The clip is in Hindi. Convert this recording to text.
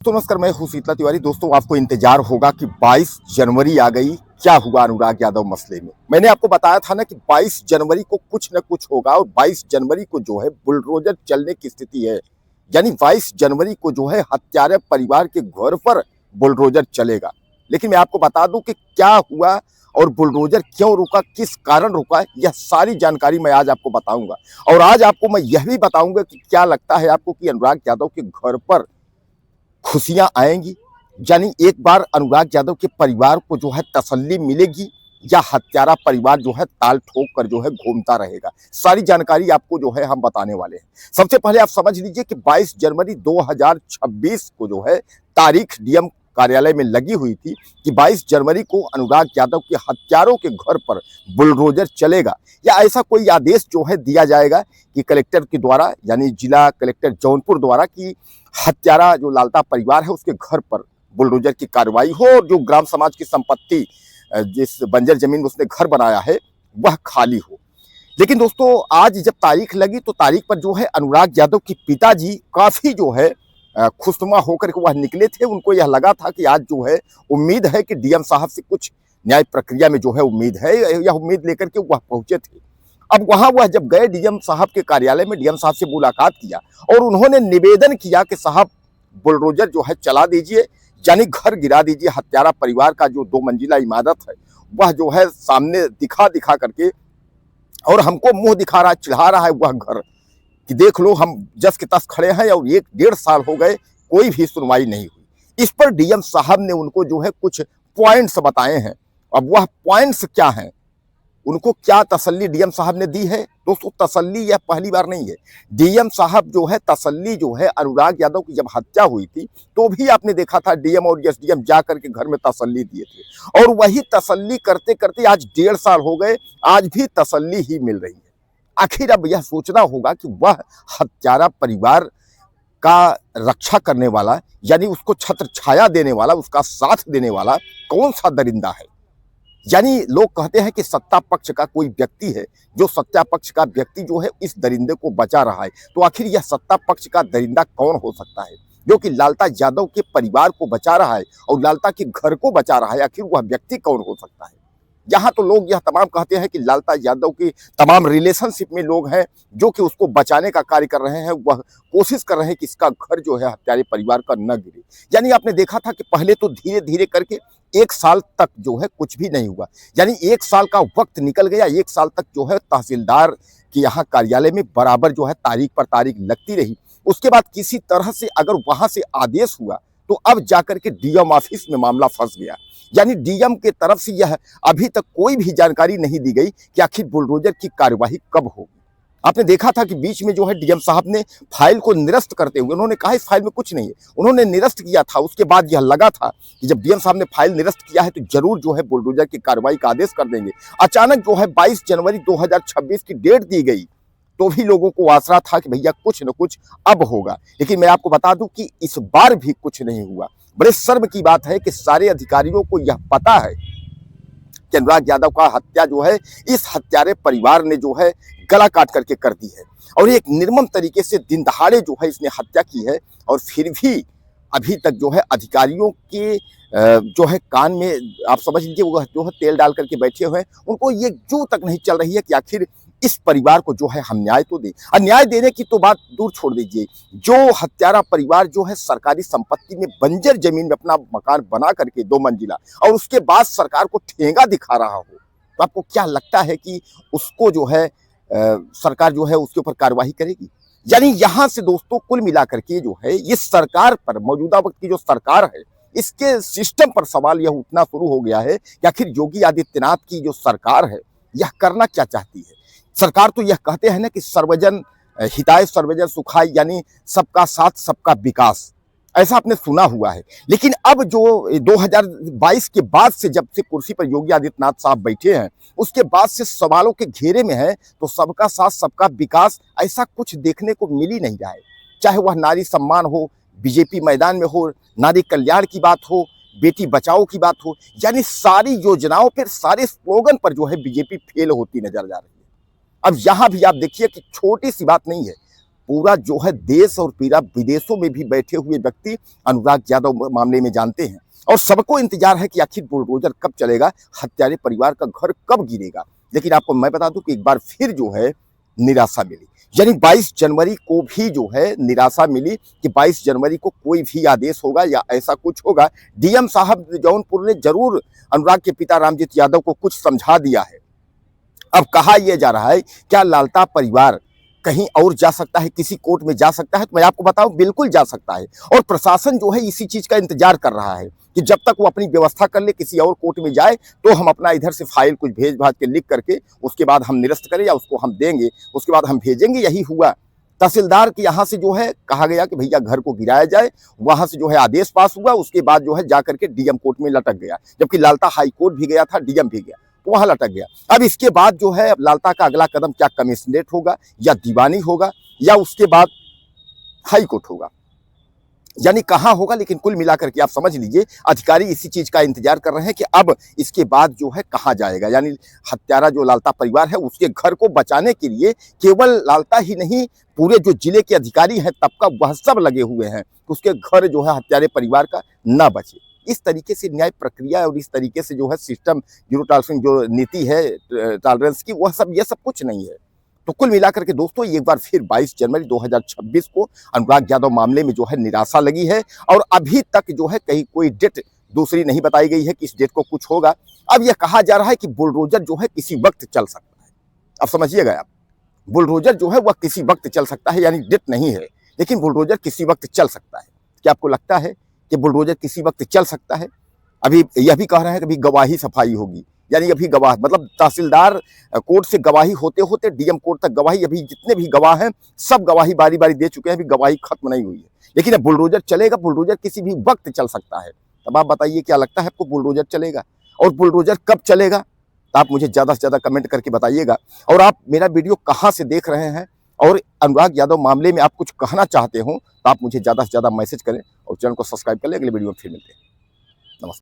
तो नमस्कार, मैं हूं शीतला तिवारी। दोस्तों, आपको इंतजार होगा कि 22 जनवरी आ गई, क्या हुआ अनुराग यादव मसले में। मैंने आपको बताया था ना कि 22 जनवरी को कुछ न कुछ होगा और 22 जनवरी को जो है बुलडोजर चलने की स्थिति है। यानी 22 जनवरी को जो है हत्यारे परिवार के घर पर बुलडोजर चलेगा। लेकिन मैं आपको बता दूं कि क्या हुआ और बुलडोजर क्यों रुका, किस कारण रुका, यह सारी जानकारी मैं आज आपको बताऊंगा। और आज आपको मैं यह भी बताऊंगा कि क्या लगता है आपको कि अनुराग यादव के घर पर खुशियां आएंगी। यानी एक बार अनुराग यादव के परिवार को जो है तसल्ली मिलेगी या हत्यारा परिवार जो है ताल ठोक कर जो है घूमता रहेगा। सारी जानकारी आपको जो है हम बताने वाले हैं। सबसे पहले आप समझ लीजिए कि 22 जनवरी 2026 को जो है तारीख डीएम कार्यालय में लगी हुई थी कि 22 जनवरी को अनुराग यादव के हत्यारों के घर पर बुलडोजर चलेगा या ऐसा कोई आदेश जो है दिया जाएगा कि कलेक्टर के द्वारा, यानी जिला कलेक्टर जौनपुर द्वारा, कि हत्यारा जो लालता परिवार है उसके घर पर बुलडोजर की कार्रवाई हो और जो ग्राम समाज की संपत्ति, जिस बंजर जमीन में उसने घर बनाया है, वह खाली हो। लेकिन दोस्तों, आज जब तारीख लगी तो तारीख पर जो है अनुराग यादव के पिताजी काफी जो है खुशनुमा होकर के वह निकले थे। उनको यह लगा था कि आज जो है उम्मीद है कि डीएम साहब से कुछ न्याय प्रक्रिया में जो है उम्मीद है, यह उम्मीद लेकर के वह पहुंचे थे। अब वहां वह जब गए डीएम साहब के कार्यालय में, डीएम साहब से मुलाकात किया और उन्होंने निवेदन किया कि साहब बुलडोजर जो है चला दीजिए, यानी घर गिरा दीजिए। हत्यारा परिवार का जो 2 मंजिला इमारत है वह जो है सामने दिखा दिखा करके और हमको मुंह दिखा रहा, चिढ़ा रहा है वह घर कि देख लो हम जस के तस खड़े हैं और 1-1.5 साल हो गए, कोई भी सुनवाई नहीं हुई। इस पर डीएम साहब ने उनको जो है कुछ पॉइंट्स बताए हैं। अब वह पॉइंट्स क्या हैं, उनको क्या तसल्ली डीएम साहब ने दी है। दोस्तों, तसल्ली यह पहली बार नहीं है। डीएम साहब जो है तसल्ली जो है, अनुराग यादव की जब हत्या हुई थी तो भी आपने देखा था डीएम और एसडीएम जाकर के घर में तसल्ली दिए थे और वही तसल्ली करते करते आज 1.5 साल हो गए, आज भी तसल्ली ही मिल रही है। आखिर अब यह सोचना होगा कि वह हत्यारा परिवार का रक्षा करने वाला, यानी उसको छत्र छाया देने वाला, उसका साथ देने वाला कौन सा दरिंदा है। यानी लोग कहते हैं कि सत्ता पक्ष का कोई व्यक्ति है, जो सत्ता पक्ष का व्यक्ति जो है इस दरिंदे को बचा रहा है। तो आखिर यह सत्ता पक्ष का दरिंदा कौन हो सकता है जो कि लालता यादव के परिवार को बचा रहा है और लालता के घर को बचा रहा है। आखिर वह व्यक्ति कौन हो सकता है। यहाँ तो लोग यह तमाम कहते हैं कि लालता यादव की तमाम रिलेशनशिप में लोग हैं जो कि उसको बचाने का कार्य कर रहे हैं। वह कोशिश कर रहे हैं कि इसका घर जो है हत्यारे परिवार का न गिरे। यानी आपने देखा था कि पहले तो धीरे धीरे करके 1 साल तक जो है कुछ भी नहीं हुआ, यानी 1 साल का वक्त निकल गया। 1 साल तक जो है तहसीलदार के यहाँ कार्यालय में बराबर जो है तारीख पर तारीख लगती रही। उसके बाद किसी तरह से अगर वहां से आदेश हुआ तो अब जाकर के डीएम ऑफिस में मामला फंस गया। यानी डीएम के तरफ से यह अभी तक कोई भी जानकारी नहीं दी गई कि आखिर बुलडोजर की कार्यवाही कब होगी। आपने देखा था कि बीच में जो है डीएम साहब ने फाइल को निरस्त करते हुए उन्होंने कहा इस फाइल में कुछ नहीं है, उन्होंने निरस्त किया था। उसके बाद यह लगा था कि जब डीएम साहब ने फाइल निरस्त किया है तो जरूर जो है बुलडोजर की कार्रवाई का आदेश कर देंगे। अचानक जो है 22 जनवरी 2026 की डेट दी गई तो भी लोगों को आसरा था कि भैया कुछ न कुछ अब होगा। लेकिन मैं आपको बता दूं कि इस बार भी कुछ नहीं हुआ। बड़े शर्म की बात है कि सारे अधिकारियों को यह पता है कि अनुराग यादव का हत्या जो है इस हत्यारे परिवार ने जो है गला काट करके कर दी है और एक निर्मम तरीके से दिन दहाड़े जो है इसने हत्या की है। और फिर भी अभी तक जो है अधिकारियों के जो है कान में, आप समझ लीजिए, वो जो है तेल डाल करके बैठे हुए हैं। उनको ये जू तक नहीं चल रही है कि आखिर इस परिवार को जो है हम न्याय तो दें। और न्याय देने की तो बात दूर छोड़ दीजिए, जो हत्यारा परिवार जो है सरकारी संपत्ति में बंजर जमीन में अपना मकान बना करके 2 मंजिला और उसके बाद सरकार को ठेंगा दिखा रहा हो, तो आपको क्या लगता है कि उसको जो है सरकार जो है उसके ऊपर कार्रवाई करेगी। यानी यहां से दोस्तों कुल मिलाकर के जो है इस सरकार पर, मौजूदा वक्त की जो सरकार है, इसके सिस्टम पर सवाल यह उठना शुरू हो गया है कि आखिर योगी आदित्यनाथ की जो सरकार है यह करना क्या चाहती है। सरकार तो यह कहते हैं ना कि सर्वजन हिताय सर्वजन सुखाय, यानी सबका साथ सबका विकास, ऐसा आपने सुना हुआ है। लेकिन अब जो 2022 के बाद से, जब से कुर्सी पर योगी आदित्यनाथ साहब बैठे हैं, उसके बाद से सवालों के घेरे में है। तो सबका साथ सबका विकास ऐसा कुछ देखने को मिल ही नहीं रहा है। चाहे वह नारी सम्मान हो, बीजेपी मैदान में हो, नारी कल्याण की बात हो, बेटी बचाओ की बात हो, यानी सारी योजनाओं पर, सारे स्लोगन पर जो है बीजेपी फेल होती नजर जा रही है। अब यहां भी आप देखिए कि छोटी सी बात नहीं है, पूरा जो है देश और पूरा विदेशों में भी बैठे हुए व्यक्ति अनुराग यादव मामले में जानते हैं और सबको इंतजार है कि आखिर बुलडोजर कब चलेगा, हत्यारे परिवार का घर कब गिरेगा। लेकिन आपको मैं बता दूं कि एक बार फिर जो है निराशा मिली, यानी 22 जनवरी को भी जो है निराशा मिली कि 22 जनवरी को कोई भी आदेश होगा या ऐसा कुछ होगा। डीएम साहब जौनपुर ने जरूर अनुराग के पिता रामजीत यादव को कुछ समझा दिया है। अब कहा यह जा रहा है क्या लालता परिवार कहीं और जा सकता है, किसी कोर्ट में जा सकता है? तो मैं आपको बताऊं बिल्कुल जा सकता है और प्रशासन जो है इसी चीज का इंतजार कर रहा है कि जब तक वो अपनी व्यवस्था कर ले, किसी और कोर्ट में जाए तो हम अपना इधर से फाइल कुछ भेज भाज के लिख करके उसके बाद हम निरस्त करें या उसको हम देंगे, उसके बाद हम भेजेंगे। यही हुआ। तहसीलदार के यहाँ से जो है कहा गया कि भैया घर को गिराया जाए, वहां से जो है आदेश पास हुआ, उसके बाद जो है जाकर के डीएम कोर्ट में लटक गया, जबकि लालता हाई कोर्ट भी गया था, डीएम भी गया, तो वहां लटक गया। अब इसके बाद जो है लालता का अगला कदम क्या कमिश्नरेट होगा या दीवानी होगा या उसके बाद हाई कोर्ट होगा, यानी कहां होगा। लेकिन कुल मिलाकर के आप समझ लीजिए अधिकारी इसी चीज का इंतजार कर रहे हैं कि अब इसके बाद जो है कहां जाएगा। यानी हत्यारा जो लालता परिवार है उसके घर को बचाने के लिए केवल लालता ही नहीं, पूरे जो जिले के अधिकारी हैं तबका वह सब लगे हुए हैं कि उसके घर जो है हत्यारे परिवार का ना बचे। इस तरीके से न्याय प्रक्रिया और इस तरीके से जो है सिस्टम, जीरो टॉलरेंस जो नीति है टॉलरेंस की, वह सब ये सब कुछ नहीं है। तो कुल मिलाकर के दोस्तों एक बार फिर 22 जनवरी 2026 को अनुराग यादव मामले में जो है निराशा लगी है और अभी तक जो है कहीं कोई डेट दूसरी नहीं बताई गई है कि इस डेट को कुछ होगा। अब यह कहा जा रहा है कि बुलडोजर जो है किसी वक्त चल सकता है। अब समझिएगा आप, बुलडोजर जो है वह किसी वक्त चल सकता है, यानी डेट नहीं है, लेकिन बुलडोजर किसी वक्त चल सकता है। क्या आपको लगता है कि बुलडोजर किसी वक्त चल सकता है? अभी यह भी कह रहे हैं कि अभी गवाही सफाई होगी, यानी अभी गवाह मतलब तहसीलदार कोर्ट से गवाही होते होते डीएम कोर्ट तक गवाही, अभी जितने भी गवाह हैं सब गवाही बारी बारी दे चुके हैं, अभी गवाही खत्म नहीं हुई है। लेकिन अब बुलडोजर चलेगा, बुलडोजर किसी भी वक्त चल सकता है। तब आप बताइए क्या लगता है आपको, बुलडोजर चलेगा और बुलडोजर कब चलेगा? तो आप मुझे ज़्यादा से ज़्यादा कमेंट करके बताइएगा। और आप मेरा वीडियो कहाँ से देख रहे हैं और अनुराग यादव मामले में आप कुछ कहना चाहते हो तो आप मुझे ज़्यादा से ज़्यादा मैसेज करें और चैनल को सब्सक्राइब कर लें। अगले वीडियो में फिर मिलते हैं।